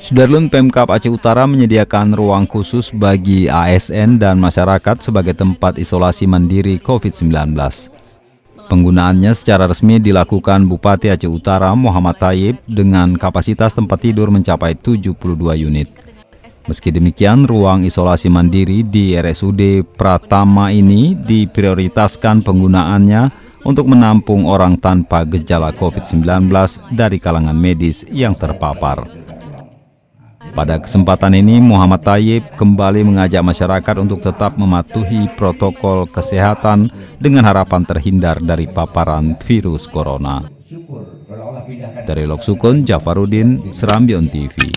Sudarlun Pemkab Aceh Utara menyediakan ruang khusus bagi ASN dan masyarakat sebagai tempat isolasi mandiri COVID-19. Penggunaannya secara resmi dilakukan Bupati Aceh Utara Muhammad Thayyib dengan kapasitas tempat tidur mencapai 72 unit. Meski demikian, ruang isolasi mandiri di RSUD Pratama ini diprioritaskan penggunaannya untuk menampung orang tanpa gejala COVID-19 dari kalangan medis yang terpapar. Pada kesempatan ini, Muhammad Thayyib kembali mengajak masyarakat untuk tetap mematuhi protokol kesehatan dengan harapan terhindar dari paparan virus corona. Dari Loksukun, Jafarudin, Serambion TV.